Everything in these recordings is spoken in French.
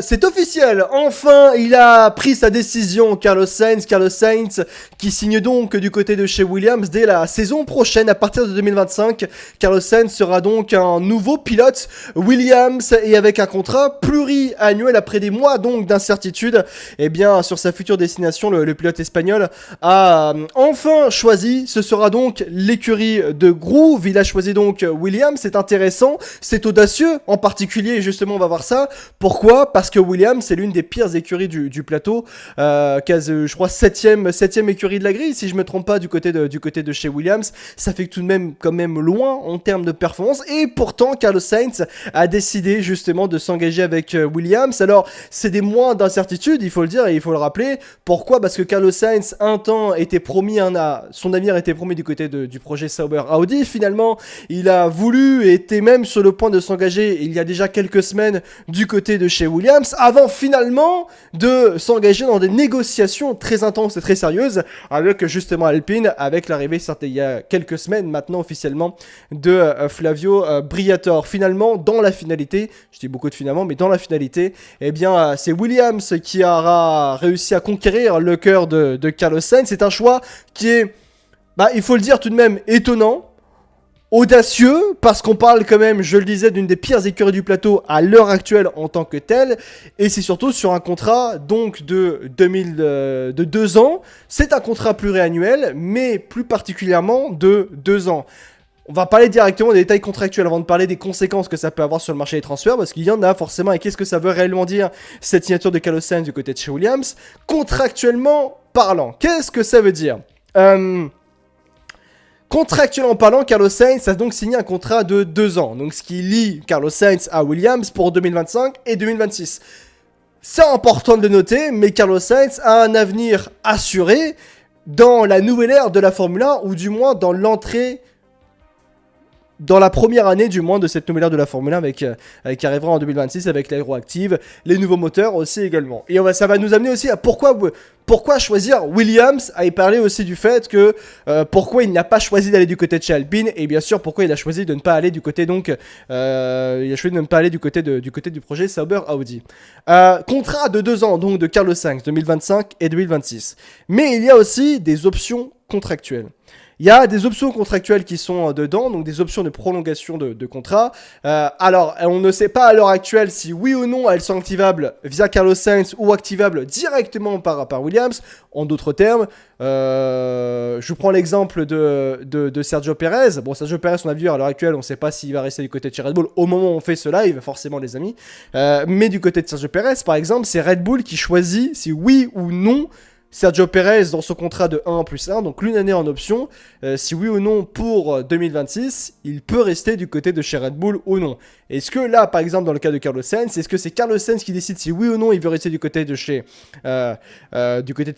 C'est officiel, enfin il a pris sa décision, Carlos Sainz qui signe donc du côté de chez Williams dès la saison prochaine à partir de 2025. Carlos Sainz sera donc un nouveau pilote Williams et avec un contrat pluriannuel après des mois donc d'incertitude. Et bien sur sa future destination, le pilote espagnol a enfin choisi, ce sera donc l'écurie de Groove. Il a choisi donc Williams, c'est intéressant, c'est audacieux en particulier, justement on va voir ça. Pourquoi ? Parce que Williams, c'est l'une des pires écuries du plateau, je crois 7ème écurie de la grille, si je me trompe pas, du côté de chez Williams. Ça fait tout de même quand même loin en termes de performance, et pourtant Carlos Sainz a décidé justement de s'engager avec Williams. Alors c'est des mois d'incertitude, il faut le dire et il faut le rappeler. Pourquoi ? Parce que Carlos Sainz un temps était promis, son avenir était promis du côté du projet Sauber Audi. Finalement il a voulu et était même sur le point de s'engager il y a déjà quelques semaines du côté de chez Williams, avant finalement de s'engager dans des négociations très intenses et très sérieuses avec justement Alpine, avec l'arrivée il y a quelques semaines maintenant officiellement de Flavio Briatore. Finalement, dans la finalité, je dis beaucoup de finalement, mais dans la finalité, eh bien c'est Williams qui aura réussi à conquérir le cœur de Carlos Sainz. C'est un choix qui est, il faut le dire tout de même, étonnant, audacieux, parce qu'on parle quand même, je le disais, d'une des pires écuries du plateau à l'heure actuelle en tant que telle, et c'est surtout sur un contrat donc de 2 ans. C'est un contrat pluriannuel, mais plus particulièrement de 2 ans. On va parler directement des détails contractuels avant de parler des conséquences que ça peut avoir sur le marché des transferts, parce qu'il y en a forcément, et qu'est-ce que ça veut réellement dire cette signature de Carlos Sainz du côté de chez Williams, contractuellement parlant. Qu'est-ce que ça veut dire ? Contractuellement parlant, Carlos Sainz a donc signé un contrat de 2 ans, donc ce qui lie Carlos Sainz à Williams pour 2025 et 2026. C'est important de le noter, mais Carlos Sainz a un avenir assuré dans la nouvelle ère de la Formule 1, ou du moins dans la première année du moins de cette nouvelle ère de la Formule 1 qui arrivera en 2026 avec l'aéroactive, les nouveaux moteurs aussi également. Et ça va nous amener aussi à pourquoi choisir Williams, à y parler aussi du fait que pourquoi il n'a pas choisi d'aller du côté de chez Alpine, et bien sûr pourquoi il a choisi de ne pas aller du côté du projet Sauber Audi. Contrat de 2 ans donc de Carlos Sainz 2025 et 2026. Mais il y a aussi des options contractuelles. Il y a des options contractuelles qui sont dedans, donc des options de prolongation de contrat. Alors, on ne sait pas à l'heure actuelle si oui ou non elles sont activables via Carlos Sainz ou activables directement par Williams. En d'autres termes, je vous prends l'exemple de Sergio Perez. Bon, Sergio Perez, on a vu à l'heure actuelle, on ne sait pas s'il va rester du côté de chez Red Bull au moment où on fait ce live, forcément les amis. Mais du côté de Sergio Perez, par exemple, c'est Red Bull qui choisit si oui ou non Sergio Perez dans son contrat de 1+1, donc l'une année en option, si oui ou non pour 2026, il peut rester du côté de chez Red Bull ou non. Est-ce que là, par exemple, dans le cas de Carlos Sainz, est-ce que c'est Carlos Sainz qui décide si oui ou non il veut rester du côté de chez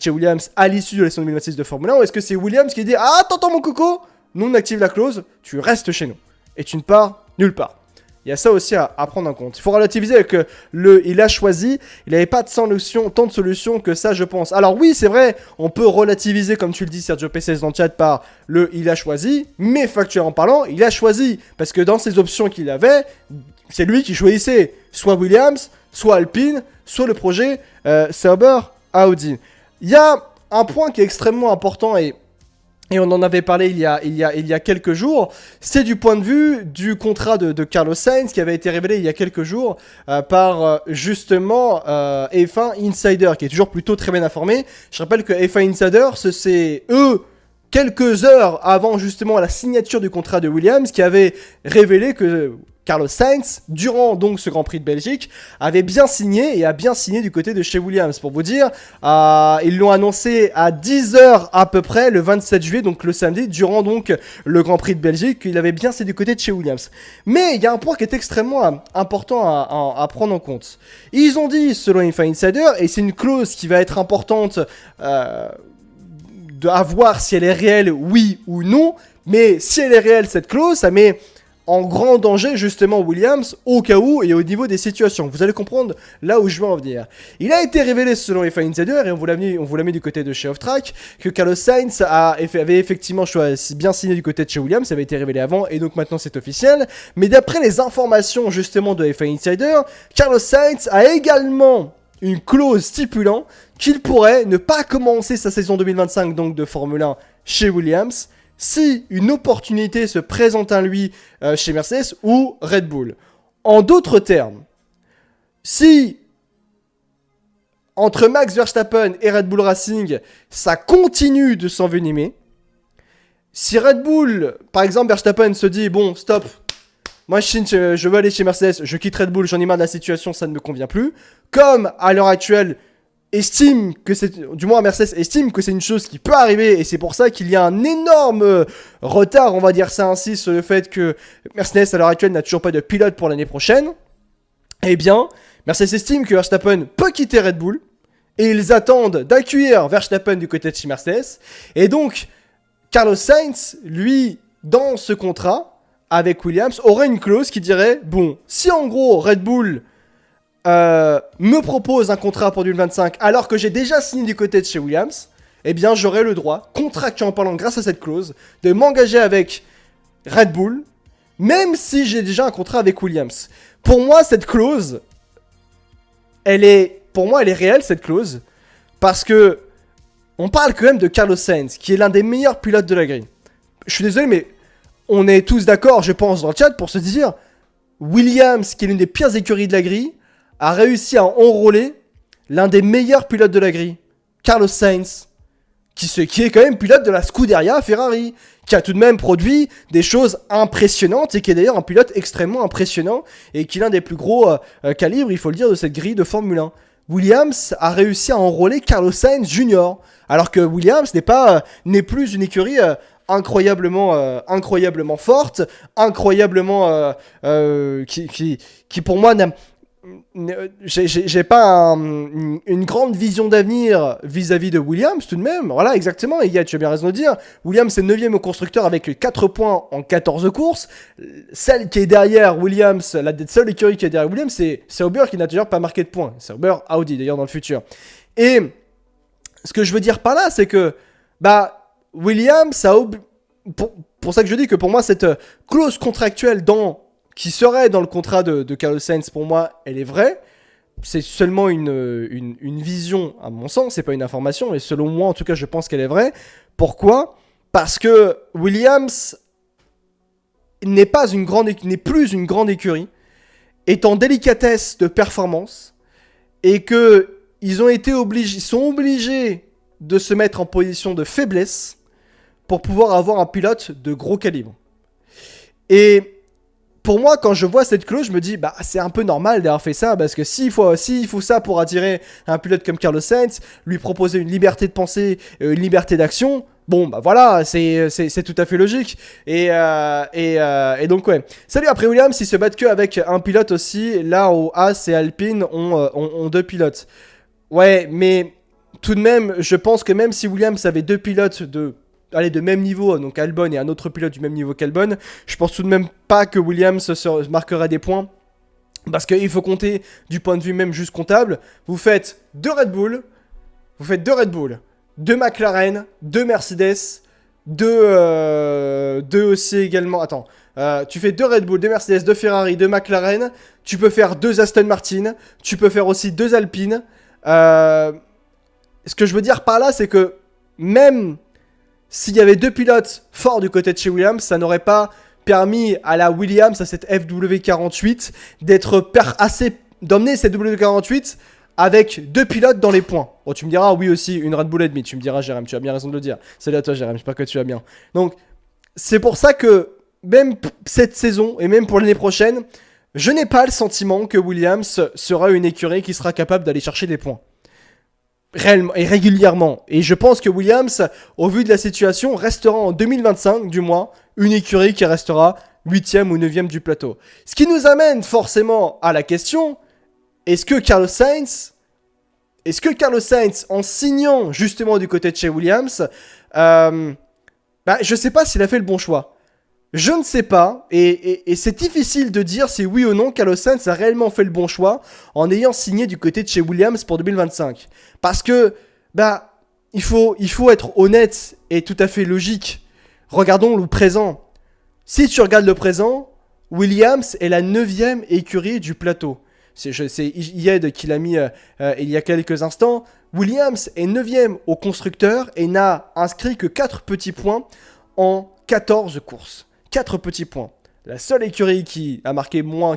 Williams à l'issue de la saison 2026 de Formule 1, ou est-ce que c'est Williams qui dit « Ah, attends mon coco, nous on active la clause, tu restes chez nous, et tu ne pars nulle part ». Il y a ça aussi à prendre en compte. Il faut relativiser que il a choisi, il n'avait pas tant de solutions que ça, je pense. Alors oui, c'est vrai, on peut relativiser, comme tu le dis, Sergio Pérez dans le chat, par il a choisi, mais factuellement parlant, il a choisi. Parce que dans ses options qu'il avait, c'est lui qui choisissait soit Williams, soit Alpine, soit le projet Sauber Audi. Il y a un point qui est extrêmement important et on en avait parlé il y a quelques jours, c'est du point de vue du contrat de Carlos Sainz qui avait été révélé il y a quelques jours par justement F1 Insider, qui est toujours plutôt très bien informé. Je rappelle que F1 Insider, c'est eux, quelques heures avant justement la signature du contrat de Williams, qui avait révélé que Carlos Sainz, durant donc ce Grand Prix de Belgique, avait bien signé et a bien signé du côté de chez Williams. Pour vous dire, ils l'ont annoncé à 10h à peu près, le 27 juillet, donc le samedi, durant donc le Grand Prix de Belgique, qu'il avait bien signé du côté de chez Williams. Mais il y a un point qui est extrêmement important à prendre en compte. Ils ont dit, selon F1 Insider, et c'est une clause qui va être importante à voir si elle est réelle, oui ou non, mais si elle est réelle, cette clause, ça met en grand danger justement Williams au cas où et au niveau des situations. Vous allez comprendre là où je veux en venir. Il a été révélé selon F1 Insider et on vous l'a mis du côté de chez Off-Track que Carlos Sainz avait effectivement bien signé du côté de chez Williams, ça avait été révélé avant et donc maintenant c'est officiel. Mais d'après les informations justement de F1 Insider, Carlos Sainz a également une clause stipulant qu'il pourrait ne pas commencer sa saison 2025 donc de Formule 1 chez Williams si une opportunité se présente à lui chez Mercedes ou Red Bull. En d'autres termes, si entre Max Verstappen et Red Bull Racing, ça continue de s'envenimer, si Red Bull, par exemple Verstappen se dit « Bon, stop, moi je veux aller chez Mercedes, je quitte Red Bull, j'en ai marre de la situation, ça ne me convient plus », comme à l'heure actuelle, Mercedes estime que c'est une chose qui peut arriver et c'est pour ça qu'il y a un énorme retard, on va dire ça ainsi, sur le fait que Mercedes à l'heure actuelle n'a toujours pas de pilote pour l'année prochaine. Eh bien, Mercedes estime que Verstappen peut quitter Red Bull et ils attendent d'accueillir Verstappen du côté de chez Mercedes. Et donc, Carlos Sainz, lui, dans ce contrat avec Williams, aurait une clause qui dirait, bon, si en gros Red Bull me propose un contrat pour 2025 alors que j'ai déjà signé du côté de chez Williams, eh bien j'aurai le droit, contractuellement parlant grâce à cette clause, de m'engager avec Red Bull, même si j'ai déjà un contrat avec Williams. Pour moi, cette clause, elle est réelle, cette clause, parce que on parle quand même de Carlos Sainz, qui est l'un des meilleurs pilotes de la grille. Je suis désolé, mais on est tous d'accord, je pense, dans le chat, pour se dire, Williams, qui est l'une des pires écuries de la grille, a réussi à enrôler l'un des meilleurs pilotes de la grille, Carlos Sainz, qui est quand même pilote de la Scuderia Ferrari, qui a tout de même produit des choses impressionnantes et qui est d'ailleurs un pilote extrêmement impressionnant et qui est l'un des plus gros calibres, il faut le dire, de cette grille de Formule 1. Williams a réussi à enrôler Carlos Sainz Jr., alors que Williams n'est plus une écurie incroyablement forte, incroyablement qui pour moi j'ai pas une grande vision d'avenir vis-à-vis de Williams tout de même. Voilà, exactement, et tu as bien raison de dire, Williams est 9ème au constructeur avec 4 points en 14 courses. Celle qui est derrière Williams, la seule écurie qui est derrière Williams, c'est Sauber qui n'a toujours pas marqué de points. Sauber, Audi d'ailleurs dans le futur. Et ce que je veux dire par là, c'est que Williams pour ça que je dis que pour moi cette clause contractuelle qui serait dans le contrat de Carlos Sainz, pour moi, elle est vraie. C'est seulement une vision, à mon sens, c'est pas une information, et selon moi, en tout cas, je pense qu'elle est vraie. Pourquoi ? Parce que Williams n'est plus une grande écurie, est en délicatesse de performance, et que ils sont obligés de se mettre en position de faiblesse pour pouvoir avoir un pilote de gros calibre. Et pour moi, quand je vois cette clause, je me dis, c'est un peu normal d'avoir fait ça, parce que s'il faut ça pour attirer un pilote comme Carlos Sainz, lui proposer une liberté de pensée, une liberté d'action, voilà, c'est tout à fait logique. Et donc, ouais. Salut, après Williams, ils se battent qu'avec un pilote aussi, là où Haas et Alpine ont 2 pilotes. Ouais, mais tout de même, je pense que même si Williams avait 2 pilotes de même niveau, donc Albon et un autre pilote du même niveau qu'Albon, je pense tout de même pas que Williams se marquera des points, parce qu'il faut compter du point de vue même juste comptable. Vous faites 2 Red Bull, 2 McLaren, 2 Mercedes, 2 aussi également, tu fais 2 Red Bull, 2 Mercedes, 2 Ferrari, 2 McLaren, tu peux faire 2 Aston Martin, tu peux faire aussi 2 Alpine. Ce que je veux dire par là, c'est que même s'il y avait 2 pilotes forts du côté de chez Williams, ça n'aurait pas permis à la Williams, à cette FW48, d'emmener cette W48 avec 2 pilotes dans les points. Bon, tu me diras, oui aussi, une Red Bull et demi. Tu me diras, Jérém, tu as bien raison de le dire. Salut à toi, Jérém, j'espère que tu vas bien. Donc, c'est pour ça que, même cette saison, et même pour l'année prochaine, je n'ai pas le sentiment que Williams sera une écurie qui sera capable d'aller chercher des points. Réellement et régulièrement. Et je pense que Williams, au vu de la situation, restera en 2025, du moins, une écurie qui restera 8ème ou 9ème du plateau. Ce qui nous amène forcément à la question, est-ce que Carlos Sainz, en signant justement du côté de chez Williams, je sais pas s'il a fait le bon choix. je ne sais pas, et c'est difficile de dire si oui ou non Carlos Sainz a réellement fait le bon choix en ayant signé du côté de chez Williams pour 2025. Parce que, bah, il faut être honnête et tout à fait logique. Regardons le présent. Si tu regardes le présent, Williams est la 9e écurie du plateau. C'est Yed qui l'a mis il y a quelques instants. Williams est 9e au constructeur et n'a inscrit que 4 petits points en 14 courses. 4 petits points. La seule écurie qui a marqué moins,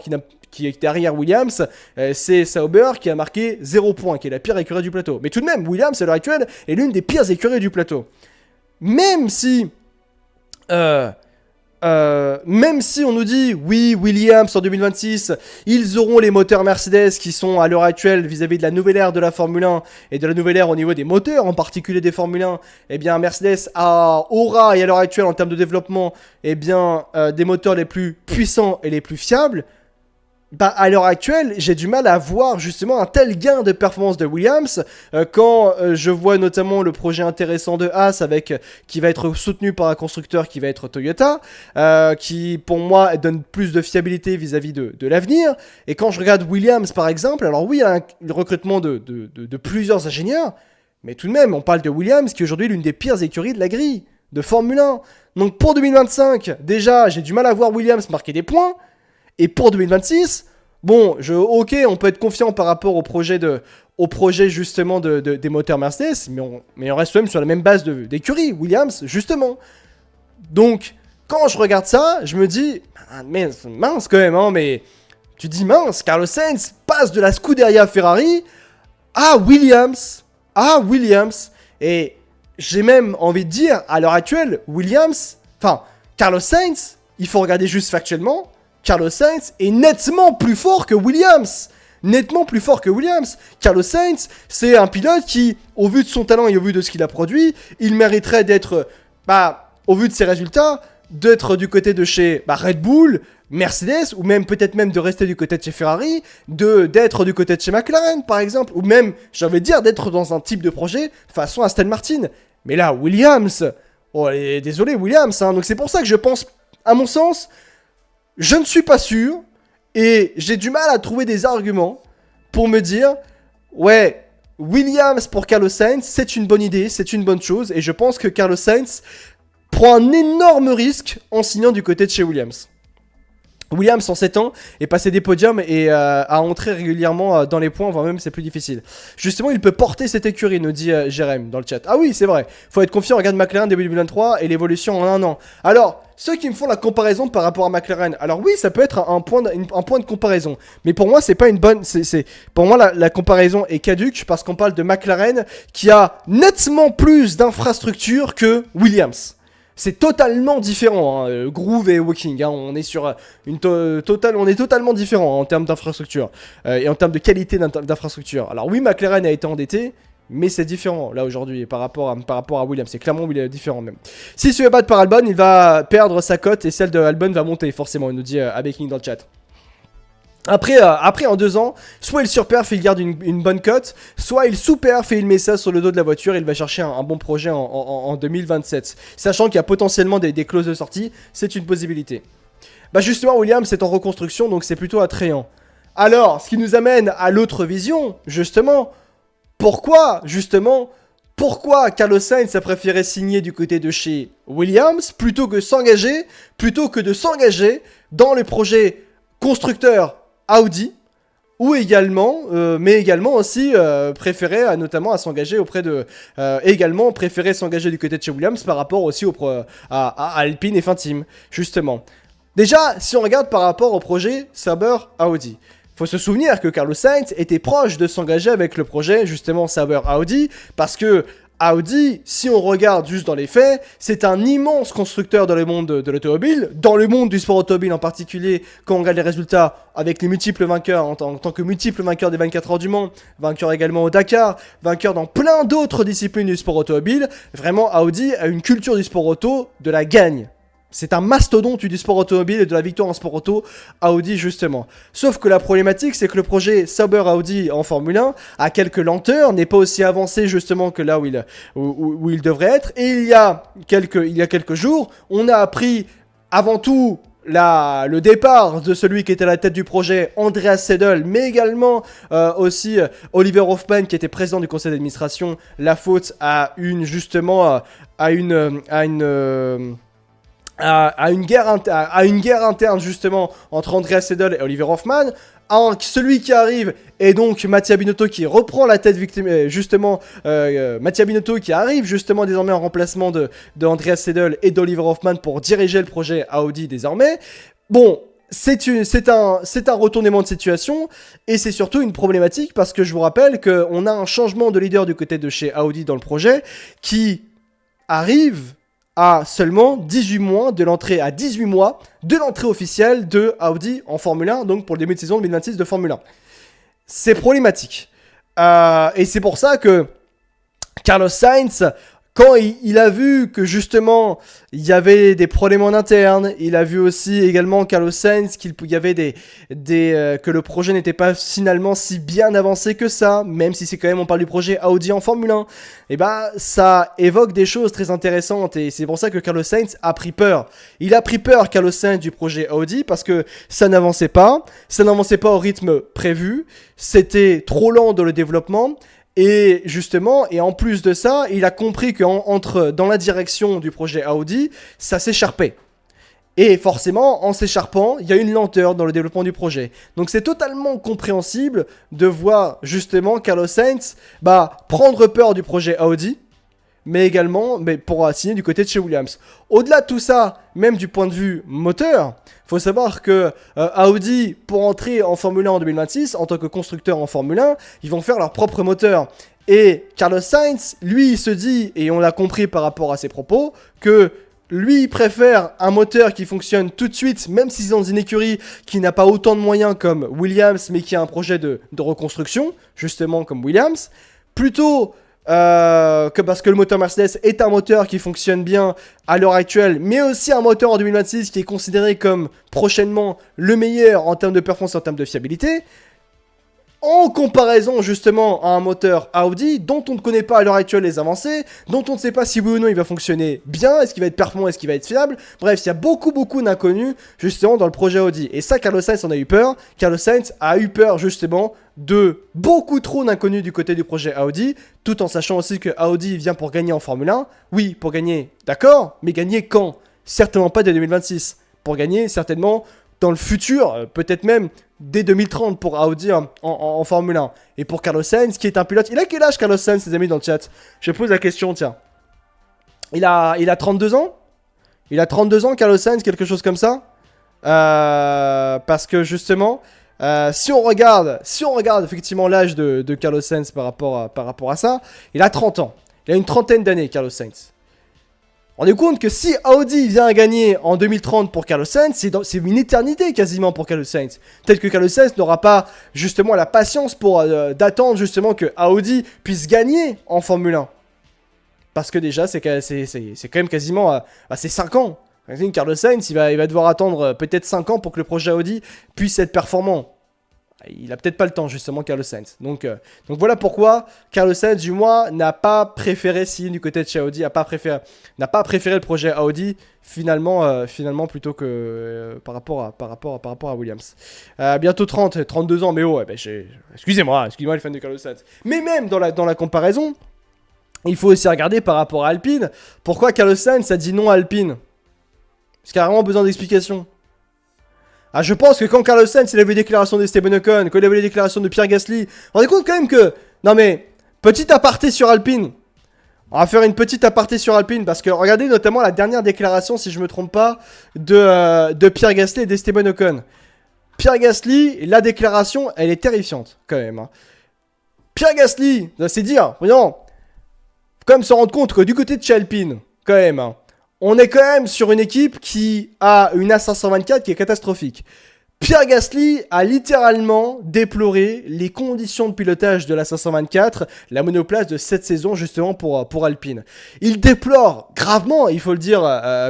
qui est derrière Williams, c'est Sauber qui a marqué 0 points, qui est la pire écurie du plateau. Mais tout de même, Williams à l'heure actuelle est l'une des pires écuries du plateau. Même si on nous dit, oui, Williams en 2026, ils auront les moteurs Mercedes qui sont à l'heure actuelle vis-à-vis de la nouvelle ère de la Formule 1 et de la nouvelle ère au niveau des moteurs, en particulier des Formule 1, eh bien Mercedes aura, et à l'heure actuelle en termes de développement, eh bien des moteurs les plus puissants et les plus fiables. Bah, à l'heure actuelle, j'ai du mal à voir justement un tel gain de performance de Williams quand je vois notamment le projet intéressant de Haas qui va être soutenu par un constructeur qui va être Toyota, qui pour moi donne plus de fiabilité vis-à-vis de l'avenir. Et quand je regarde Williams par exemple, alors oui, il y a le recrutement de plusieurs ingénieurs, mais tout de même, on parle de Williams qui est aujourd'hui l'une des pires écuries de la grille de Formule 1. Donc pour 2025, déjà, j'ai du mal à voir Williams marquer des points. Et pour 2026, bon, ok, on peut être confiant par rapport au projet justement des moteurs Mercedes, mais on reste quand même sur la même base d'écurie, Williams, justement. Donc, quand je regarde ça, je me dis, mince quand même, hein, mais tu dis mince, Carlos Sainz passe de la Scuderia Ferrari à Williams, et j'ai même envie de dire, à l'heure actuelle, Carlos Sainz, il faut regarder juste factuellement, Carlos Sainz est nettement plus fort que Williams. Carlos Sainz, c'est un pilote qui, au vu de son talent et au vu de ce qu'il a produit, il mériterait d'être, au vu de ses résultats, d'être du côté de chez Red Bull, Mercedes, ou même peut-être même de rester du côté de chez Ferrari, d'être du côté de chez McLaren, par exemple, ou même, j'ai envie de dire, d'être dans un type de projet façon Aston Martin. Mais là, Williams, désolé Williams, hein, donc c'est pour ça que je pense, à mon sens, je ne suis pas sûr et j'ai du mal à trouver des arguments pour me dire ouais, Williams pour Carlos Sainz, c'est une bonne idée, c'est une bonne chose et je pense que Carlos Sainz prend un énorme risque en signant du côté de chez Williams. Williams en 7 ans est passé des podiums et a entré régulièrement dans les points, voire même c'est plus difficile. Justement, il peut porter cette écurie, nous dit Jérém dans le chat. Ah oui, c'est vrai, faut être confiant, regarde McLaren début 2023 et l'évolution en un an. Alors, ceux qui me font la comparaison par rapport à McLaren, alors oui, ça peut être un point de comparaison, mais pour moi, c'est pas une bonne... Pour moi, la comparaison est caduque parce qu'on parle de McLaren qui a nettement plus d'infrastructures que Williams. C'est totalement différent, hein, Groove et Walking, hein, on est sur on est totalement différent en termes d'infrastructure et en termes de qualité d'infrastructure. Alors oui, McLaren a été endetté, mais c'est différent là aujourd'hui par rapport à Williams, c'est clairement différent même. Si se fait battre par Albon, il va perdre sa cote et celle de Albon va monter forcément, il nous dit Abeking dans le chat. Après, en 2 ans, soit il surperf et il garde une bonne cote, soit il sous-perf et il met ça sur le dos de la voiture et il va chercher un bon projet en 2027. Sachant qu'il y a potentiellement des clauses de sortie, c'est une possibilité. Bah justement, Williams est en reconstruction, donc c'est plutôt attrayant. Alors, ce qui nous amène à l'autre vision, justement, pourquoi Carlos Sainz a préféré signer du côté de chez Williams plutôt que de s'engager dans le projet constructeur Audi, ou également, mais également aussi préférer notamment à s'engager préférer s'engager du côté de chez Williams par rapport aussi à Alpine et Team, justement. Déjà, si on regarde par rapport au projet Sauber Audi, faut se souvenir que Carlos Sainz était proche de s'engager avec le projet justement Sauber Audi, parce que Audi, si on regarde juste dans les faits, c'est un immense constructeur dans le monde de l'automobile, dans le monde du sport automobile en particulier, quand on regarde les résultats avec les multiples vainqueurs en tant que multiples vainqueurs des 24 heures du Mans, vainqueur également au Dakar, vainqueur dans plein d'autres disciplines du sport automobile, vraiment Audi a une culture du sport auto de la gagne. C'est un mastodonte du sport automobile et de la victoire en sport auto, Audi justement. Sauf que la problématique, c'est que le projet Sauber Audi en Formule 1 a quelques lenteurs, n'est pas aussi avancé justement que là où il devrait être. Et il y a quelques jours, on a appris avant tout le départ de celui qui était à la tête du projet, Andreas Seidel, mais également aussi Oliver Hoffmann, qui était président du conseil d'administration, la faute à une guerre interne justement entre Andreas Seidel et Oliver Hoffmann. Celui qui arrive est donc Mattia Binotto qui reprend la tête justement Mattia Binotto qui arrive justement désormais en remplacement de Andreas Seidel et d'Oliver Hoffmann pour diriger le projet Audi désormais. Bon, c'est un retournement de situation et c'est surtout une problématique parce que je vous rappelle qu'on a un changement de leader du côté de chez Audi dans le projet qui arrive à seulement 18 mois de l'entrée officielle de Audi en Formule 1, donc pour le début de saison 2026 de Formule 1. C'est problématique. Et c'est pour ça que Carlos Sainz, quand il a vu que justement il y avait des problèmes en interne, il a vu aussi également Carlos Sainz qu'il y avait que le projet n'était pas finalement si bien avancé que ça, même si c'est quand même on parle du projet Audi en Formule 1, et bah ça évoque des choses très intéressantes et c'est pour ça que Carlos Sainz a pris peur. Il a pris peur Carlos Sainz du projet Audi parce que ça n'avançait pas au rythme prévu, c'était trop lent dans le développement. Et justement, et en plus de ça, il a compris dans la direction du projet Audi, ça s'écharpait. Et forcément, en s'écharpant, il y a une lenteur dans le développement du projet. Donc c'est totalement compréhensible de voir justement Carlos Sainz prendre peur du projet Audi, mais également pour signer du côté de chez Williams. Au-delà de tout ça, même du point de vue moteur, faut savoir que Audi, pour entrer en Formule 1 en 2026, en tant que constructeur en Formule 1, ils vont faire leur propre moteur. Et Carlos Sainz, lui, il se dit, et on l'a compris par rapport à ses propos, que lui, il préfère un moteur qui fonctionne tout de suite, même si c'est dans une écurie qui n'a pas autant de moyens comme Williams, mais qui a un projet de reconstruction, justement comme Williams, plutôt parce que le moteur Mercedes est un moteur qui fonctionne bien à l'heure actuelle, mais aussi un moteur en 2026 qui est considéré comme prochainement le meilleur en termes de performance, en termes de fiabilité, en comparaison justement à un moteur Audi dont on ne connaît pas à l'heure actuelle les avancées, dont on ne sait pas si oui ou non il va fonctionner bien, est-ce qu'il va être performant, est-ce qu'il va être fiable. Bref, il y a beaucoup d'inconnus justement dans le projet Audi. Et ça, Carlos Sainz en a eu peur. Carlos Sainz a eu peur justement de beaucoup trop d'inconnus du côté du projet Audi, tout en sachant aussi que Audi vient pour gagner en Formule 1. Oui, pour gagner, d'accord, mais gagner quand? Certainement pas dès 2026. Pour gagner, certainement dans le futur, peut-être même dès 2030 pour Audi en Formule 1. Et pour Carlos Sainz, qui est un pilote... Il a quel âge Carlos Sainz, les amis, dans le chat? Je pose la question, tiens. Il a 32 ans? Il a 32 ans, Carlos Sainz, quelque chose comme ça? Parce que justement... si on regarde effectivement l'âge de Carlos Sainz par rapport à ça, il a 30 ans. Il a une trentaine d'années, Carlos Sainz. Rendez-vous compte que si Audi vient à gagner en 2030 pour Carlos Sainz, c'est une éternité quasiment pour Carlos Sainz. Peut-être que Carlos Sainz n'aura pas justement la patience d'attendre justement que Audi puisse gagner en Formule 1. Parce que déjà, c'est quand même quasiment c'est 5 ans. Carlos Sainz, il va devoir attendre peut-être 5 ans pour que le projet Audi puisse être performant. Il a peut-être pas le temps, justement, Carlos Sainz. Donc voilà pourquoi Carlos Sainz, du moins, n'a pas préféré signer du côté de chez Audi, n'a pas préféré le projet Audi, finalement plutôt que par rapport à Williams. Bientôt 32 ans, mais excusez-moi les fans de Carlos Sainz. Mais même dans la comparaison, il faut aussi regarder par rapport à Alpine, pourquoi Carlos Sainz a dit non à Alpine. Parce qu'il a vraiment besoin d'explications. Je pense que quand Carlos Sainz il a vu les déclarations d'Esteban Ocon, quand il a vu les déclarations de Pierre Gasly, vous vous rendez compte quand même que... Non mais, petit aparté sur Alpine. On va faire une petite aparté sur Alpine, parce que regardez notamment la dernière déclaration, si je me trompe pas, de Pierre Gasly et d'Esteban Ocon. Pierre Gasly, la déclaration, elle est terrifiante, quand même. Hein. Pierre Gasly, c'est dire, voyons, faut quand même se rendre compte que du côté de chez Alpine, quand même... Hein, on est quand même sur une équipe qui a une A524 qui est catastrophique. Pierre Gasly a littéralement déploré les conditions de pilotage de la 524, la monoplace de cette saison justement pour Alpine. Il déplore gravement, il faut le dire,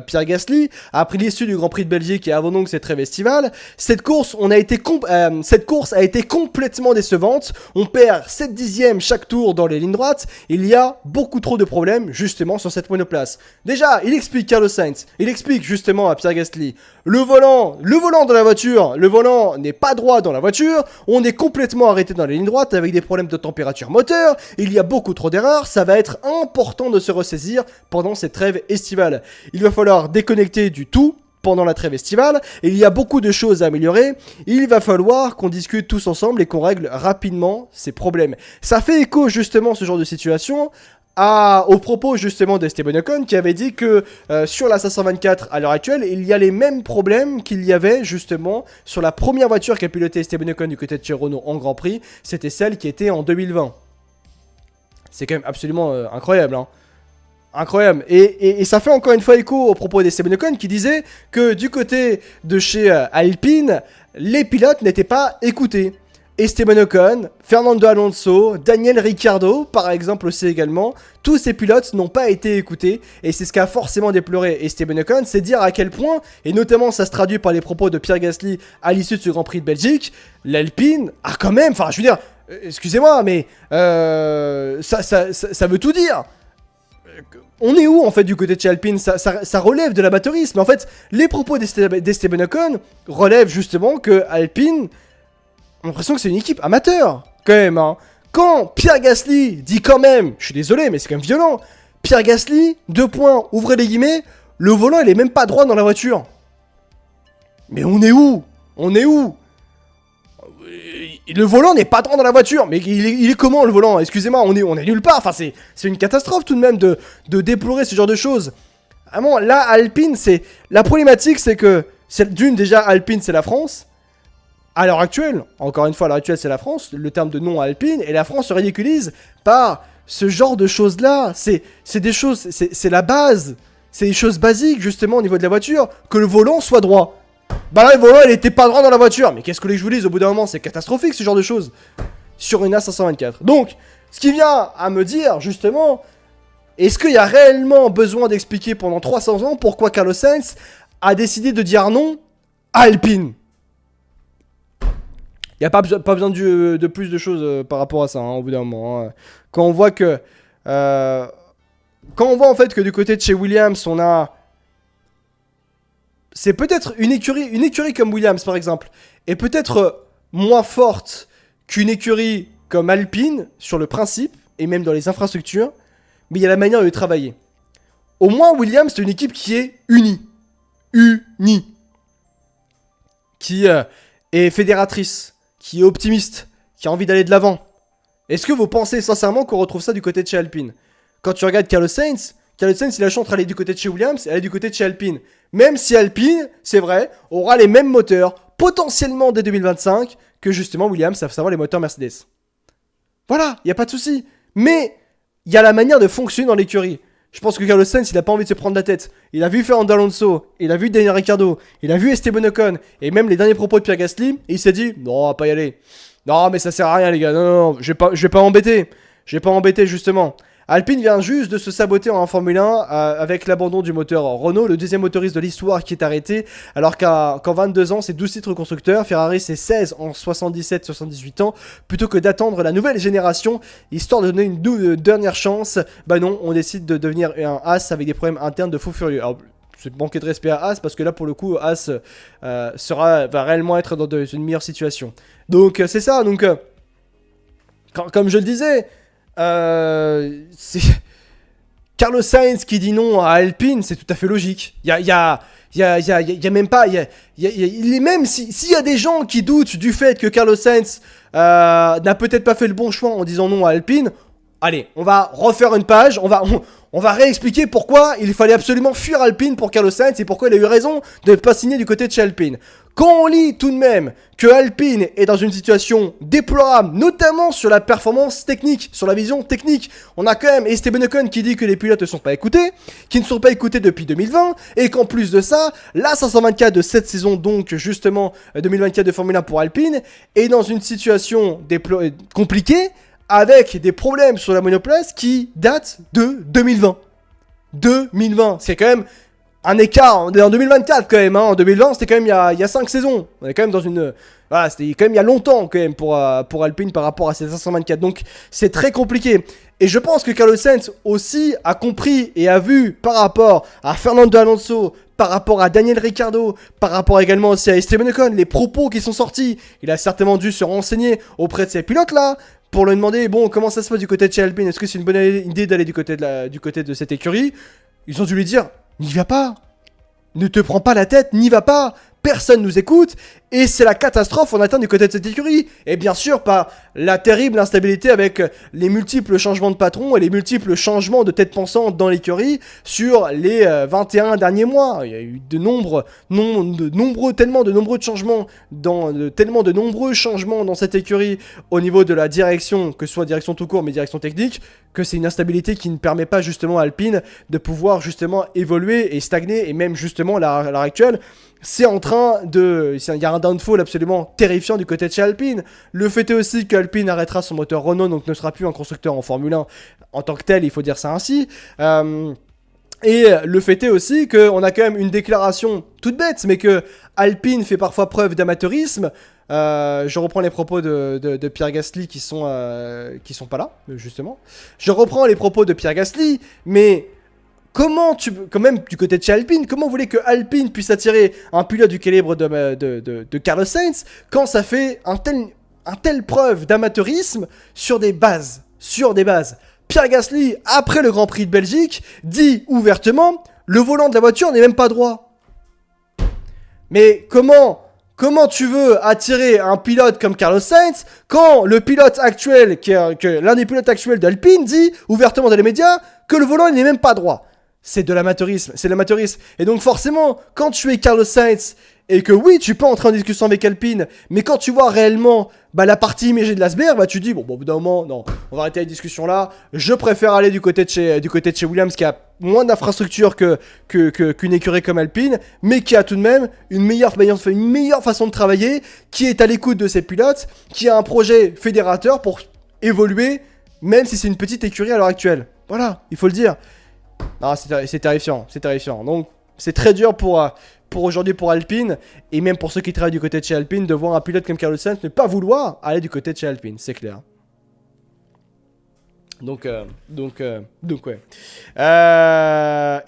Pierre Gasly, après l'issue du Grand Prix de Belgique et avant donc cette trêve estivale. Cette course a été complètement décevante, on perd 7 dixièmes chaque tour dans les lignes droites, il y a beaucoup trop de problèmes justement sur cette monoplace. Déjà, il explique Carlos Sainz, il explique justement à Pierre Gasly, le volant de la voiture, le volant n'est pas droit dans la voiture, on est complètement arrêté dans les lignes droites avec des problèmes de température moteur, il y a beaucoup trop d'erreurs, ça va être important de se ressaisir pendant cette trêve estivale. Il va falloir déconnecter du tout pendant la trêve estivale, et il y a beaucoup de choses à améliorer, il va falloir qu'on discute tous ensemble et qu'on règle rapidement ces problèmes. Ça fait écho justement ce genre de situation au propos justement d'Esteban Ocon qui avait dit que sur la 524 à l'heure actuelle, il y a les mêmes problèmes qu'il y avait justement sur la première voiture qu'a piloté Esteban Ocon du côté de chez Renault en Grand Prix, c'était celle qui était en 2020. C'est quand même absolument incroyable, hein. Incroyable. Et ça fait encore une fois écho au propos d'Esteban Ocon qui disait que du côté de chez Alpine, les pilotes n'étaient pas écoutés. Esteban Ocon, Fernando Alonso, Daniel Ricciardo, par exemple aussi également, tous ces pilotes n'ont pas été écoutés, et c'est ce qu'a forcément déploré Esteban Ocon, c'est dire à quel point, et notamment ça se traduit par les propos de Pierre Gasly à l'issue de ce Grand Prix de Belgique, l'Alpine a quand même, enfin je veux dire, excusez-moi, mais ça veut tout dire. On est où en fait du côté de chez Alpine, ça relève de l'amateurisme, en fait les propos d'Esteban Ocon relèvent justement que Alpine... On a l'impression que c'est une équipe amateur, quand même, hein. Quand Pierre Gasly dit quand même, je suis désolé, mais c'est quand même violent, Pierre Gasly, 2 points, ouvrez les guillemets, le volant, il est même pas droit dans la voiture. Mais on est où? On est où? Le volant n'est pas droit dans la voiture, mais il est comment le volant? Excusez-moi, on est nulle part, enfin c'est une catastrophe tout de même de déplorer ce genre de choses. Vraiment, là, Alpine, la problématique, c'est que, d'une, déjà, Alpine, c'est la France. À l'heure actuelle, encore une fois, à l'heure actuelle, c'est la France, le terme de nom à Alpine, et la France se ridiculise par ce genre de choses-là. C'est des choses, c'est la base, c'est des choses basiques, justement, au niveau de la voiture, que le volant soit droit. Bah là, le volant, il était pas droit dans la voiture, mais qu'est-ce que je vous dise, au bout d'un moment, c'est catastrophique, ce genre de choses, sur une A524. Donc, ce qui vient à me dire, justement, est-ce qu'il y a réellement besoin d'expliquer pendant 300 ans pourquoi Carlos Sainz a décidé de dire non à Alpine? Il n'y a pas besoin de plus de choses par rapport à ça, hein, au bout d'un moment. Hein. Quand on voit que... quand on voit en fait que du côté de chez Williams, on a... C'est peut-être une écurie comme Williams par exemple, est peut-être moins forte qu'une écurie comme Alpine sur le principe, et même dans les infrastructures, mais il y a la manière de travailler. Au moins Williams, c'est une équipe qui est unie. Unie. Qui est fédératrice. Qui est optimiste, qui a envie d'aller de l'avant. Est-ce que vous pensez sincèrement qu'on retrouve ça du côté de chez Alpine? Quand tu regardes Carlos Sainz, il a la chance d'aller du côté de chez Williams et aller du côté de chez Alpine. Même si Alpine, c'est vrai, aura les mêmes moteurs, potentiellement dès 2025, que justement Williams, à savoir les moteurs Mercedes. Voilà, il n'y a pas de souci. Mais il y a la manière de fonctionner dans l'écurie. Je pense que Carlos Sainz, il a pas envie de se prendre la tête. Il a vu Fernando Alonso, il a vu Daniel Ricciardo, il a vu Esteban Ocon, et même les derniers propos de Pierre Gasly, et il s'est dit, non, on va pas y aller. Non, mais ça sert à rien, les gars, non, je vais pas m'embêter. Je vais pas m'embêter, justement. Alpine vient juste de se saboter en Formule 1 avec l'abandon du moteur Renault, le deuxième motoriste de l'histoire qui est arrêté, alors qu'en 22 ans, c'est 12 titres constructeurs, Ferrari c'est 16 en 77-78 ans, plutôt que d'attendre la nouvelle génération, histoire de donner une dernière chance, bah non, on décide de devenir un As avec des problèmes internes de fou furieux. Alors, c'est manquer de respect à As, parce que là, pour le coup, As va réellement être dans une meilleure situation. Donc, c'est ça, donc, comme je le disais, c'est Carlos Sainz qui dit non à Alpine, c'est tout à fait logique. Il y a même pas, il est même s'il y a des gens qui doutent du fait que Carlos Sainz n'a peut-être pas fait le bon choix en disant non à Alpine, Allez, on va refaire une page, on va réexpliquer pourquoi il fallait absolument fuir Alpine pour Carlos Sainz et pourquoi il a eu raison de ne pas signer du côté de chez Alpine. Quand on lit tout de même que Alpine est dans une situation déplorable, notamment sur la performance technique, sur la vision technique, on a quand même Esteban Ocon qui dit que les pilotes ne sont pas écoutés, qui ne sont pas écoutés depuis 2020, et qu'en plus de ça, la 524 de cette saison, donc justement 2024 de Formule 1 pour Alpine, est dans une situation compliquée, avec des problèmes sur la monoplace qui datent de 2020. 2020, c'est quand même un écart, on est en 2024 quand même, hein. En 2020 c'était quand même il y a 5 saisons, on est quand même dans une... Voilà, c'était quand même il y a longtemps quand même pour Alpine par rapport à ces 524, donc c'est très compliqué. Et je pense que Carlos Sainz aussi a compris et a vu par rapport à Fernando Alonso, par rapport à Daniel Ricciardo, par rapport également aussi à Esteban Ocon, les propos qui sont sortis, il a certainement dû se renseigner auprès de ces pilotes-là, pour lui demander, bon, comment ça se passe du côté de chez Alpine, est-ce que c'est une bonne idée d'aller du côté de cette écurie? Ils ont dû lui dire, n'y va pas, ne te prends pas la tête, n'y va pas, personne nous écoute, et c'est la catastrophe, on atteint du côté de cette écurie. Et bien sûr, pas la terrible instabilité avec les multiples changements de patron et les multiples changements de tête pensante dans l'écurie sur les 21 derniers mois. Il y a eu tellement de nombreux changements dans cette écurie au niveau de la direction, que ce soit direction tout court, mais direction technique, que c'est une instabilité qui ne permet pas justement à Alpine de pouvoir justement évoluer et stagner, et même justement à l'heure actuelle, c'est en train de... Il y a un downfall absolument terrifiant du côté de chez Alpine. Le fait est aussi qu'Alpine arrêtera son moteur Renault, donc ne sera plus un constructeur en Formule 1 en tant que tel, il faut dire ça ainsi. Et le fait est aussi qu'on a quand même une déclaration toute bête, mais que Alpine fait parfois preuve d'amateurisme. Je reprends les propos de Pierre Gasly qui sont pas là, justement. Je reprends les propos de Pierre Gasly, mais... quand même, du côté de chez Alpine, comment vous voulez que Alpine puisse attirer un pilote du calibre de Carlos Sainz quand ça fait un tel preuve d'amateurisme sur des bases? Pierre Gasly, après le Grand Prix de Belgique, dit ouvertement, le volant de la voiture n'est même pas droit. Mais comment tu veux attirer un pilote comme Carlos Sainz quand le pilote actuel, que l'un des pilotes actuels d'Alpine dit ouvertement dans les médias que le volant n'est même pas droit? C'est de l'amateurisme, Et donc forcément, quand tu es Carlos Sainz, et que oui, tu peux entrer en discussion avec Alpine, mais quand tu vois réellement la partie imagée de l'iceberg, tu dis, bon, au bout d'un moment, non, on va arrêter la discussion là, je préfère aller du côté de chez Williams, qui a moins d'infrastructures qu'une écurie comme Alpine, mais qui a tout de même une meilleure façon de travailler, qui est à l'écoute de ses pilotes, qui a un projet fédérateur pour évoluer, même si c'est une petite écurie à l'heure actuelle. Voilà, il faut le dire. Non, c'est terrifiant. Donc, c'est très dur pour aujourd'hui pour Alpine, et même pour ceux qui travaillent du côté de chez Alpine, de voir un pilote comme Carlos Sainz ne pas vouloir aller du côté de chez Alpine, c'est clair. Donc ouais.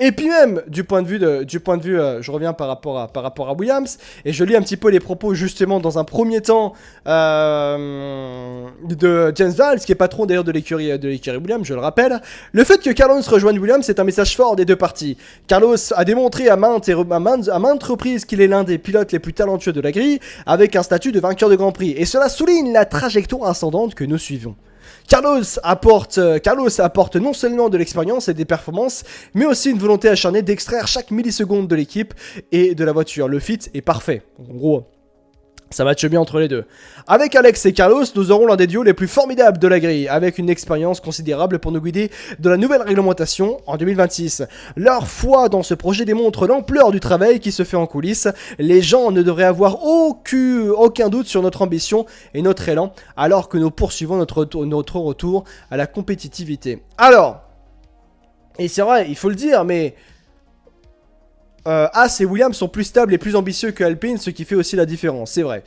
Et puis même du point de vue, je reviens par rapport à Williams, et je lis un petit peu les propos justement dans un premier temps de James Vowles, qui est patron d'ailleurs de l'écurie Williams, je le rappelle. Le fait que Carlos rejoigne Williams, c'est un message fort des deux parties. Carlos a démontré à maintes reprises qu'il est l'un des pilotes les plus talentueux de la grille, avec un statut de vainqueur de Grand Prix, et cela souligne la trajectoire ascendante que nous suivons. Carlos apporte non seulement de l'expérience et des performances, mais aussi une volonté acharnée d'extraire chaque milliseconde de l'équipe et de la voiture. Le fit est parfait. En gros, ça matche bien entre les deux. Avec Alex et Carlos, nous aurons l'un des duos les plus formidables de la grille, avec une expérience considérable pour nous guider dans la nouvelle réglementation en 2026. Leur foi dans ce projet démontre l'ampleur du travail qui se fait en coulisses. Les gens ne devraient avoir aucun doute sur notre ambition et notre élan, alors que nous poursuivons notre retour à la compétitivité. Alors, et c'est vrai, il faut le dire, mais... Haas et Williams sont plus stables et plus ambitieux que Alpine, ce qui fait aussi la différence, c'est vrai.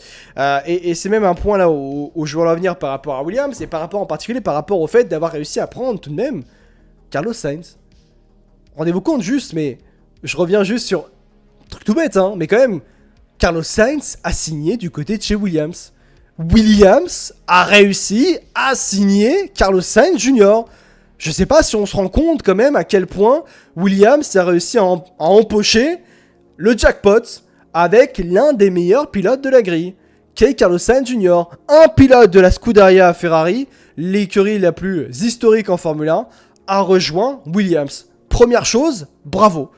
Et c'est même un point là où je veux en venir par rapport à Williams, et en particulier par rapport au fait d'avoir réussi à prendre tout de même Carlos Sainz. Rendez-vous compte juste, mais je reviens juste sur un truc tout bête, hein, mais quand même, Carlos Sainz a signé du côté de chez Williams. Williams a réussi à signer Carlos Sainz Jr. Je sais pas si on se rend compte quand même à quel point Williams a réussi à empocher le jackpot avec l'un des meilleurs pilotes de la grille, qui est Carlos Sainz Jr. Un pilote de la Scuderia Ferrari, l'écurie la plus historique en Formule 1, a rejoint Williams. Première chose, bravo.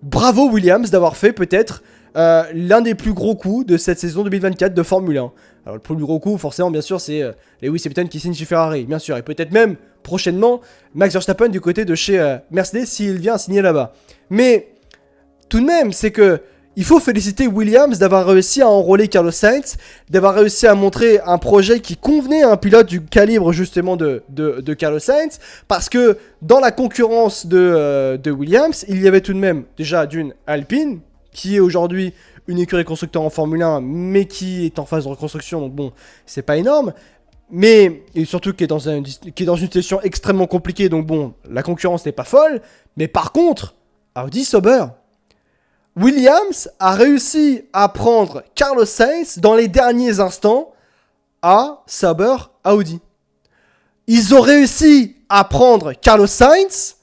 Bravo Williams d'avoir fait peut-être l'un des plus gros coups de cette saison 2024 de Formule 1. Alors le plus gros coup, forcément, bien sûr, c'est Lewis Hamilton qui signe chez Ferrari, bien sûr. Et peut-être même, prochainement, Max Verstappen du côté de chez Mercedes s'il vient signer là-bas. Mais, tout de même, c'est que il faut féliciter Williams d'avoir réussi à enrôler Carlos Sainz, d'avoir réussi à montrer un projet qui convenait à un pilote du calibre justement de Carlos Sainz, parce que dans la concurrence de Williams, il y avait tout de même déjà d'une Alpine, qui est aujourd'hui une écurie constructeur en Formule 1, mais qui est en phase de reconstruction, donc bon, c'est pas énorme. Mais, et surtout qui est dans une situation extrêmement compliquée, donc bon, la concurrence n'est pas folle. Mais par contre, Audi Sauber, Williams a réussi à prendre Carlos Sainz dans les derniers instants à Sauber Audi. Ils ont réussi à prendre Carlos Sainz.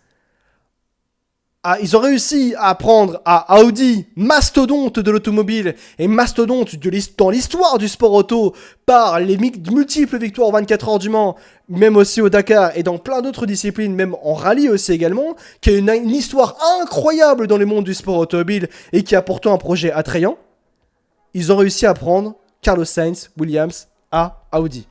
Ils ont réussi à prendre à Audi, mastodonte de l'automobile et mastodonte dans l'histoire du sport auto par les multiples victoires aux 24 heures du Mans, même aussi au Dakar et dans plein d'autres disciplines, même en rallye aussi également, qui a une histoire incroyable dans le monde du sport automobile et qui a pourtant un projet attrayant. Ils ont réussi à prendre Carlos Sainz, Williams à Audi.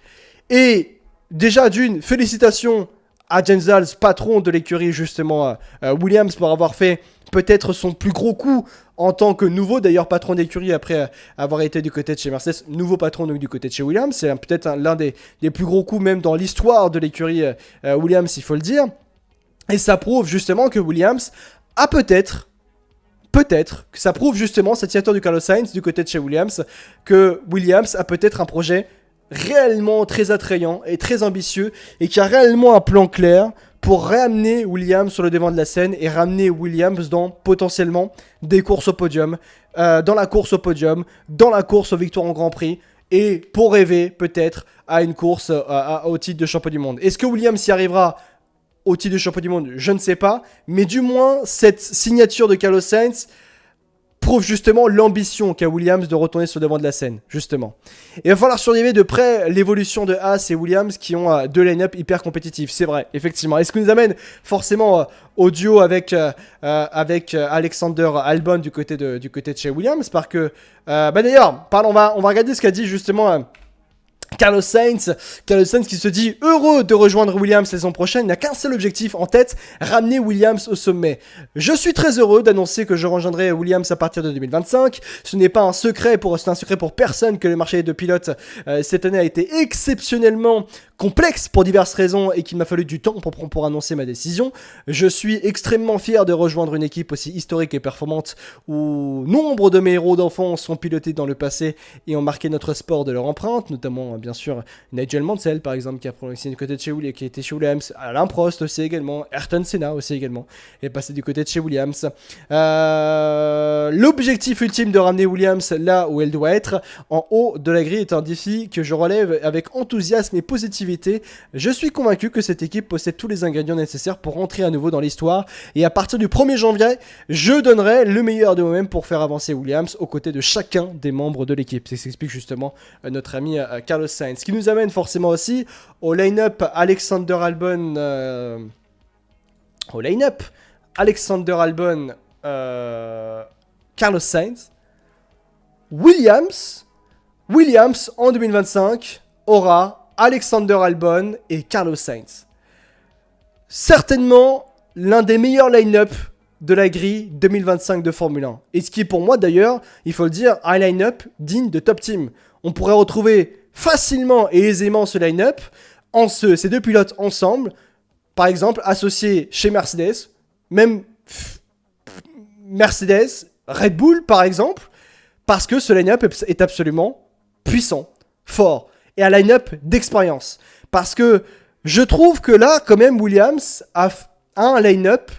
Et déjà d'une félicitation à James Vowles, patron de l'écurie justement Williams, pour avoir fait peut-être son plus gros coup en tant que nouveau, d'ailleurs patron d'écurie après avoir été du côté de chez Mercedes, nouveau patron donc, du côté de chez Williams. C'est peut-être l'un des plus gros coups même dans l'histoire de l'écurie Williams, il faut le dire. Et ça prouve justement que Williams a peut-être que ça prouve justement, cette signature du Carlos Sainz du côté de chez Williams, que Williams a peut-être un projet réellement très attrayant et très ambitieux et qui a réellement un plan clair pour ramener Williams sur le devant de la scène et ramener Williams dans potentiellement des courses au podium, dans la course au podium, dans la course aux victoires en Grand Prix et pour rêver peut-être à une course au titre de champion du monde. Est-ce que Williams y arrivera au titre de champion du monde? Je ne sais pas, mais du moins cette signature de Carlos Sainz prouve justement l'ambition qu'a Williams de retourner sur le devant de la scène, justement. Et il va falloir surveiller de près l'évolution de Haas et Williams qui ont deux line-up hyper compétitifs, c'est vrai, effectivement. Et ce qui nous amène forcément au duo avec Alexander Albon du côté de chez Williams, parce que, d'ailleurs, on va regarder ce qu'a dit justement Carlos Sainz qui se dit heureux de rejoindre Williams la saison prochaine, il n'a qu'un seul objectif en tête, ramener Williams au sommet. Je suis très heureux d'annoncer que je rejoindrai Williams à partir de 2025. Ce n'est pas un secret c'est un secret pour personne que le marché de pilotes cette année a été exceptionnellement complexe pour diverses raisons et qu'il m'a fallu du temps pour annoncer ma décision. Je suis extrêmement fier de rejoindre une équipe aussi historique et performante où nombre de mes héros d'enfance sont pilotés dans le passé et ont marqué notre sport de leur empreinte, notamment bien sûr Nigel Mansell par exemple qui a prononcé du côté de chez Williams, qui était chez Williams, Alain Prost aussi également, Ayrton Senna aussi également est passé du côté de chez Williams. L'objectif ultime de ramener Williams là où elle doit être, en haut de la grille, est un défi que je relève avec enthousiasme et positivité. Je suis convaincu que cette équipe possède tous les ingrédients nécessaires pour rentrer à nouveau dans l'histoire et à partir du 1er janvier, je donnerai le meilleur de moi-même pour faire avancer Williams aux côtés de chacun des membres de l'équipe. C'est ce qu'explique justement notre ami Carlos Sainz. Ce qui nous amène forcément aussi au line-up Alexander Albon, Carlos Sainz. Williams en 2025 aura Alexander Albon et Carlos Sainz. Certainement l'un des meilleurs line-up de la grille 2025 de Formule 1. Et ce qui est pour moi d'ailleurs, il faut le dire, un line-up digne de Top Team. On pourrait retrouver facilement et aisément ce line-up, ces deux pilotes ensemble, par exemple associés chez Mercedes, même Mercedes, Red Bull par exemple, parce que ce line-up est absolument puissant, fort. Et un line-up d'expérience. Parce que je trouve que là, quand même, Williams a un line-up.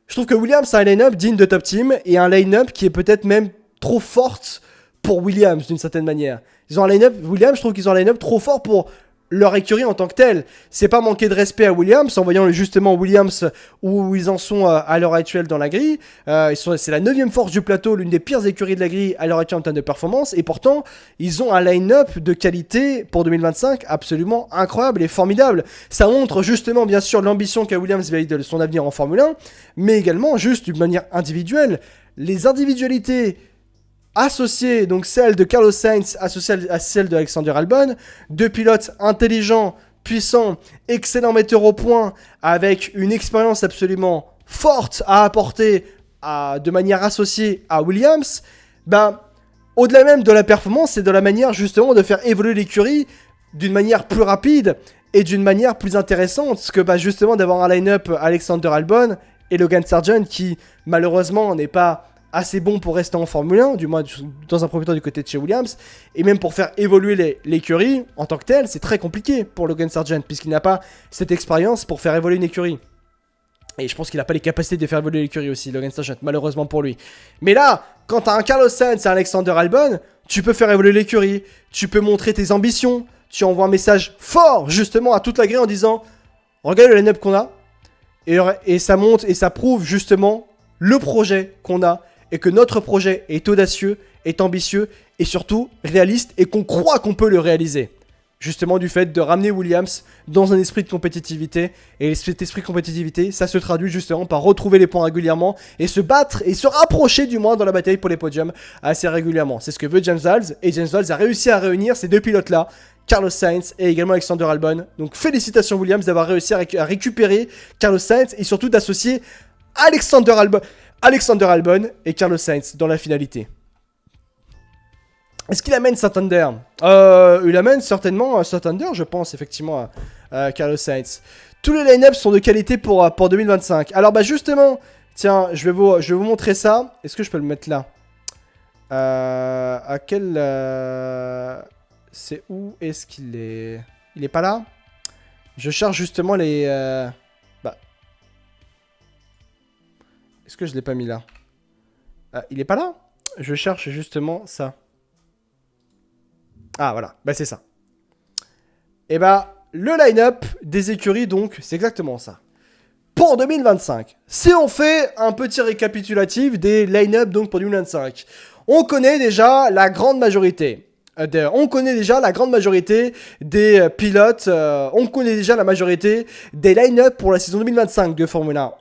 Je trouve que Williams a un line-up digne de Top Team et un line-up qui est peut-être même trop forte pour Williams d'une certaine manière. Williams, je trouve qu'ils ont un line-up trop fort pour leur écurie en tant que telle. C'est pas manquer de respect à Williams en voyant justement Williams où ils en sont à l'heure actuelle dans la grille. C'est la 9e force du plateau, l'une des pires écuries de la grille à l'heure actuelle en termes de performance. Et pourtant, ils ont un line-up de qualité pour 2025 absolument incroyable et formidable. Ça montre justement bien sûr l'ambition qu'a Williams vis-à-vis de son avenir en Formule 1, mais également juste d'une manière individuelle. Les individualités associées, donc celle de Carlos Sainz associée à celle de Alexander Albon, deux pilotes intelligents, puissants, excellents metteurs au point, avec une expérience absolument forte à apporter de manière associée à Williams, au-delà même de la performance, c'est de la manière justement de faire évoluer l'écurie d'une manière plus rapide et d'une manière plus intéressante que justement d'avoir un line-up Alexander Albon et Logan Sargent qui malheureusement n'est pas assez bon pour rester en Formule 1, du moins dans un premier temps du côté de chez Williams, et même pour faire évoluer l'écurie en tant que telle, c'est très compliqué pour Logan Sargent, puisqu'il n'a pas cette expérience pour faire évoluer une écurie. Et je pense qu'il n'a pas les capacités de faire évoluer l'écurie aussi, Logan Sargent, malheureusement pour lui. Mais là, quand tu as un Carlos Sainz et un Alexander Albon, tu peux faire évoluer l'écurie, tu peux montrer tes ambitions, tu envoies un message fort justement à toute la grille en disant « Regarde le line-up qu'on a », et ça montre et ça prouve justement le projet qu'on a, et que notre projet est audacieux, est ambitieux, et surtout réaliste, et qu'on croit qu'on peut le réaliser. Justement du fait de ramener Williams dans un esprit de compétitivité, et cet esprit de compétitivité, ça se traduit justement par retrouver les points régulièrement, et se battre, et se rapprocher du moins dans la bataille pour les podiums assez régulièrement. C'est ce que veut James Vowles, et James Vowles a réussi à réunir ces deux pilotes-là, Carlos Sainz et également Alexander Albon. Donc félicitations Williams d'avoir réussi à récupérer Carlos Sainz, et surtout d'associer Alexander Albon et Carlos Sainz dans la finalité. Est-ce qu'il amène Santander ? Il amène certainement Santander, je pense, effectivement, à Carlos Sainz. Tous les line-ups sont de qualité pour 2025. Alors, justement, tiens, je vais vous montrer ça. Est-ce que je peux le mettre là ? À quel... C'est où est-ce qu'il est ? Il est pas là ? Je cherche justement les... Est-ce que je l'ai pas mis là ? Il est pas là ? Je cherche justement ça. Ah voilà, c'est ça. Et le line-up des écuries donc, c'est exactement ça. Pour 2025, si on fait un petit récapitulatif des line-up donc pour 2025, on connaît déjà la grande majorité. On connaît déjà la grande majorité des pilotes, on connaît déjà la majorité des line-up pour la saison 2025 de Formule 1.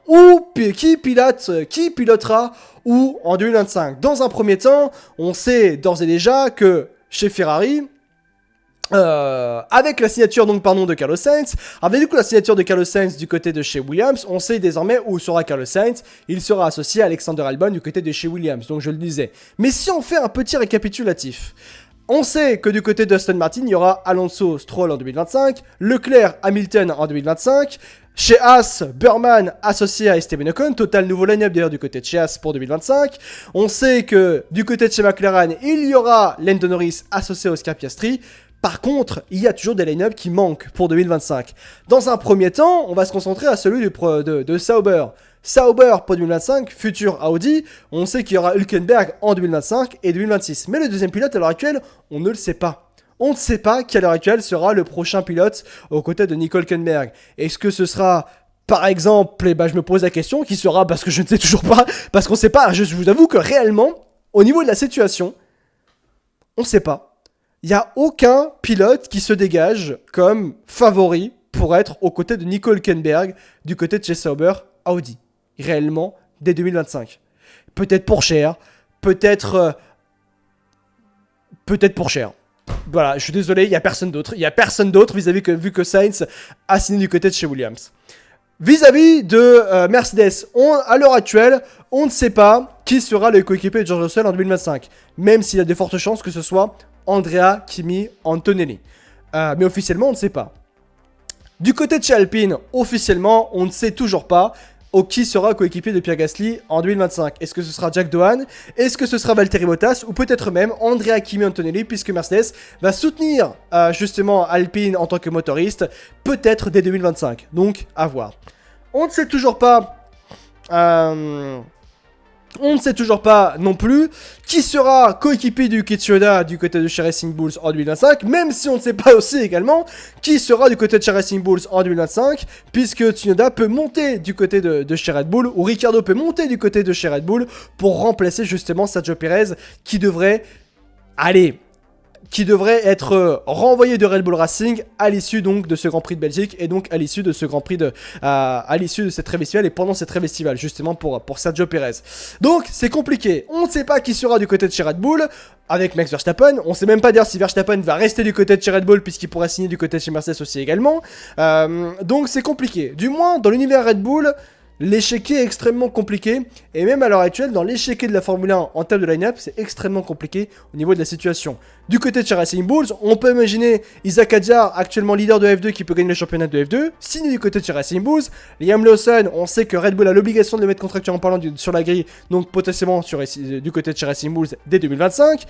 Qui pilotera où en 2025 ? Dans un premier temps, on sait d'ores et déjà que chez Ferrari, avec la signature de Carlos Sainz, avec du coup la signature de Carlos Sainz du côté de chez Williams, on sait désormais où sera Carlos Sainz. Il sera associé à Alexander Albon du côté de chez Williams, donc je le disais. Mais si on fait un petit récapitulatif, on sait que du côté d'Aston Martin, il y aura Alonso, Stroll en 2025, Leclerc, Hamilton en 2025, chez Haas, Burman associé à Esteban Ocon, total nouveau line-up d'ailleurs du côté de chez Haas pour 2025. On sait que du côté de chez McLaren, il y aura Lando Norris associé à Oscar Piastri. Par contre, il y a toujours des line-up qui manquent pour 2025. Dans un premier temps, on va se concentrer à celui de Sauber. Sauber pour 2025, futur Audi, on sait qu'il y aura Hülkenberg en 2025 et 2026. Mais le deuxième pilote à l'heure actuelle, on ne le sait pas. On ne sait pas qui à l'heure actuelle sera le prochain pilote aux côtés de Nico Hülkenberg. Est-ce que ce sera, par exemple, je me pose la question, qui sera, parce que je ne sais toujours pas, parce qu'on ne sait pas, je vous avoue que réellement, au niveau de la situation, on ne sait pas. Il n'y a aucun pilote qui se dégage comme favori pour être aux côtés de Nico Hülkenberg du côté de chez Sauber Audi. Réellement, dès 2025. Peut-être pour cher, peut-être pour cher. Voilà, je suis désolé, il n'y a personne d'autre. Il n'y a personne d'autre vu que Sainz a signé du côté de chez Williams. Vis-à-vis de Mercedes, à l'heure actuelle, on ne sait pas qui sera le coéquipier de George Russell en 2025. Même s'il y a de fortes chances que ce soit Andrea, Kimi, Antonelli. Mais officiellement, on ne sait pas. Du côté de chez Alpine, officiellement, on ne sait toujours pas qui sera coéquipier de Pierre Gasly en 2025. Est-ce que ce sera Jack Doohan ? Est-ce que ce sera Valtteri Bottas ? Ou peut-être même Andrea, Kimi, Antonelli, puisque Mercedes va soutenir justement Alpine en tant que motoriste, peut-être dès 2025. Donc, à voir. On ne sait toujours pas On ne sait toujours pas non plus qui sera coéquipier du Yuki Tsunoda du côté de chez Racing Bulls en 2025, même si on ne sait pas aussi également qui sera du côté de chez Racing Bulls en 2025, puisque Tsunoda peut monter du côté de chez Red Bull, ou Ricciardo peut monter du côté de chez Red Bull pour remplacer justement Sergio Perez qui devrait être renvoyé de Red Bull Racing à l'issue donc de ce Grand Prix de Belgique et donc à l'issue de ce Grand Prix à l'issue de cette trêve estivale et pendant cette trêve estivale justement pour Sergio Perez. Donc c'est compliqué, on ne sait pas qui sera du côté de chez Red Bull avec Max Verstappen, on ne sait même pas dire si Verstappen va rester du côté de chez Red Bull puisqu'il pourra signer du côté de chez Mercedes aussi également, donc c'est compliqué, du moins dans l'univers Red Bull. L'échiquier est extrêmement compliqué, et même à l'heure actuelle, dans l'échiquier de la Formule 1 en termes de line-up, c'est extrêmement compliqué au niveau de la situation. Du côté de chez Racing Bulls, on peut imaginer Isaac Hadjar, actuellement leader de F2, qui peut gagner le championnat de F2, signé du côté de chez Racing Bulls. Liam Lawson, on sait que Red Bull a l'obligation de le mettre contractuellement parlant sur la grille, donc potentiellement du côté de chez Racing Bulls dès 2025.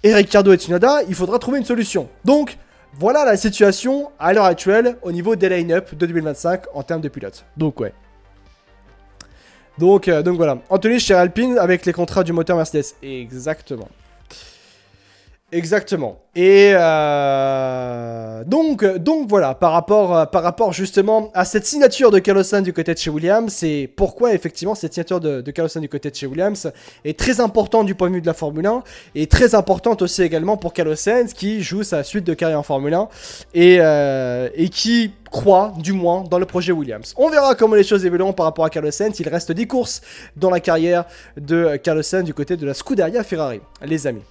Et Ricciardo et Tsunoda, il faudra trouver une solution. Donc, voilà la situation à l'heure actuelle au niveau des line-up de 2025 en termes de pilotes. Donc ouais. Donc voilà. Anthony chez Alpine avec les contrats du moteur Mercedes. Exactement. Exactement. Et donc voilà, par rapport justement à cette signature de Carlos Sainz du côté de chez Williams, c'est pourquoi effectivement cette signature de Carlos Sainz du côté de chez Williams est très importante du point de vue de la Formule 1 et très importante aussi également pour Carlos Sainz qui joue sa suite de carrière en Formule 1 et qui croit du moins dans le projet Williams. On verra comment les choses évolueront par rapport à Carlos Sainz. Il reste 10 courses dans la carrière de Carlos Sainz du côté de la Scuderia Ferrari, les amis.